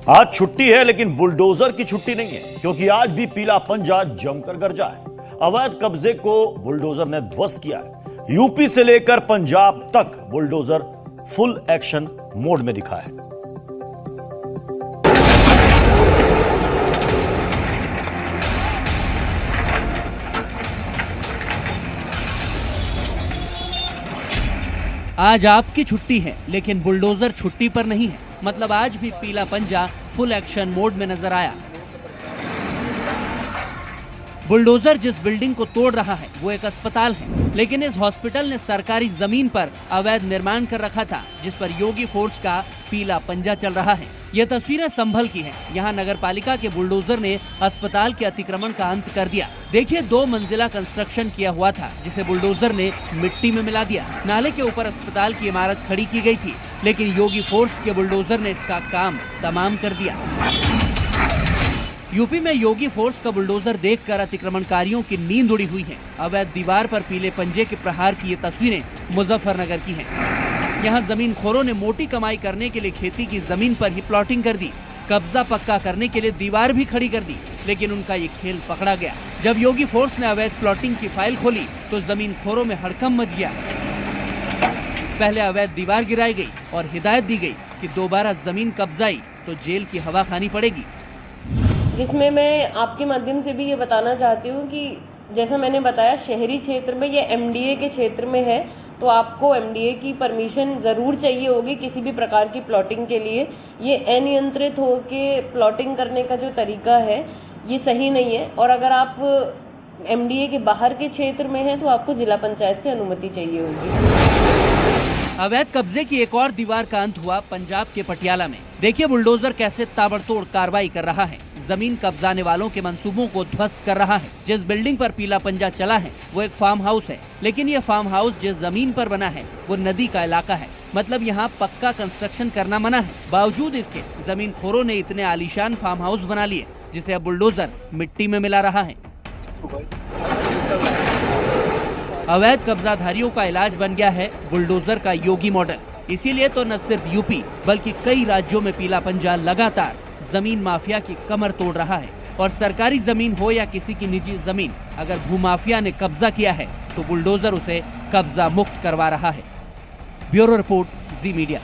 आज छुट्टी है लेकिन बुलडोजर की छुट्टी नहीं है, क्योंकि आज भी पीला पंजा जमकर गरजा है। अवैध कब्जे को बुलडोजर ने ध्वस्त किया है। यूपी से लेकर पंजाब तक बुलडोजर फुल एक्शन मोड में दिखा है। आज आपकी छुट्टी है लेकिन बुलडोजर छुट्टी पर नहीं है। मतलब आज भी पीला पंजा फुल एक्शन मोड में नजर आया। बुलडोजर जिस बिल्डिंग को तोड़ रहा है वो एक अस्पताल है, लेकिन इस हॉस्पिटल ने सरकारी जमीन पर अवैध निर्माण कर रखा था, जिस पर योगी फोर्स का पीला पंजा चल रहा है। ये तस्वीरें संभल की हैं। यहाँ नगर पालिका के बुलडोजर ने अस्पताल के अतिक्रमण का अंत कर दिया। देखिए, 2 मंजिला कंस्ट्रक्शन किया हुआ था, जिसे बुलडोजर ने मिट्टी में मिला दिया। नाले के ऊपर अस्पताल की इमारत खड़ी की गई थी, लेकिन योगी फोर्स के बुलडोजर ने इसका काम तमाम कर दिया। यूपी में योगी फोर्स का बुलडोजर देखकर अतिक्रमणकारियों की नींद उड़ी हुई है। अवैध दीवार पर पीले पंजे के प्रहार की ये तस्वीरें मुजफ्फरनगर की हैं। यहाँ जमीन खोरों ने मोटी कमाई करने के लिए खेती की जमीन पर ही प्लॉटिंग कर दी। कब्जा पक्का करने के लिए दीवार भी खड़ी कर दी, लेकिन उनका ये खेल पकड़ा गया। जब योगी फोर्स ने अवैध प्लॉटिंग की फाइल खोली तो जमीन खोरों में हड़कंप मच गया। पहले अवैध दीवार गिराई गई और हिदायत दी गई कि दोबारा जमीन कब्जाई तो जेल की हवा खानी पड़ेगी। जिसमें मैं आपके माध्यम से भी ये बताना चाहती हूँ कि जैसा मैंने बताया, शहरी क्षेत्र में ये एमडीए के क्षेत्र में है, तो आपको एमडीए की परमिशन ज़रूर चाहिए होगी किसी भी प्रकार की प्लॉटिंग के लिए। ये अनियंत्रित होके प्लॉटिंग करने का जो तरीका है ये सही नहीं है, और अगर आप एमडीए के बाहर के क्षेत्र में हैं तो आपको जिला पंचायत से अनुमति चाहिए होगी। अवैध कब्जे की एक और दीवार का अंत हुआ पंजाब के पटियाला में। देखिए बुलडोजर कैसे ताबड़तोड़ कार्रवाई कर रहा है। जमीन कब्जाने वालों के मंसूबों को ध्वस्त कर रहा है। जिस बिल्डिंग पर पीला पंजा चला है वो एक फार्म हाउस है, लेकिन ये फार्म हाउस जिस जमीन पर बना है वो नदी का इलाका है। मतलब यहाँ पक्का कंस्ट्रक्शन करना मना है। बावजूद इसके जमीन खोरों ने इतने आलीशान फार्म हाउस बना लिए, जिसे अब बुलडोजर मिट्टी में मिला रहा है। अवैध कब्जाधारियों का इलाज बन गया है बुलडोजर का योगी मॉडल। इसीलिए तो न सिर्फ यूपी बल्कि कई राज्यों में पीला पंजा लगातार जमीन माफिया की कमर तोड़ रहा है। और सरकारी जमीन हो या किसी की निजी जमीन, अगर भूमाफिया ने कब्जा किया है तो बुलडोजर उसे कब्जा मुक्त करवा रहा है। ब्यूरो रिपोर्ट, जी मीडिया।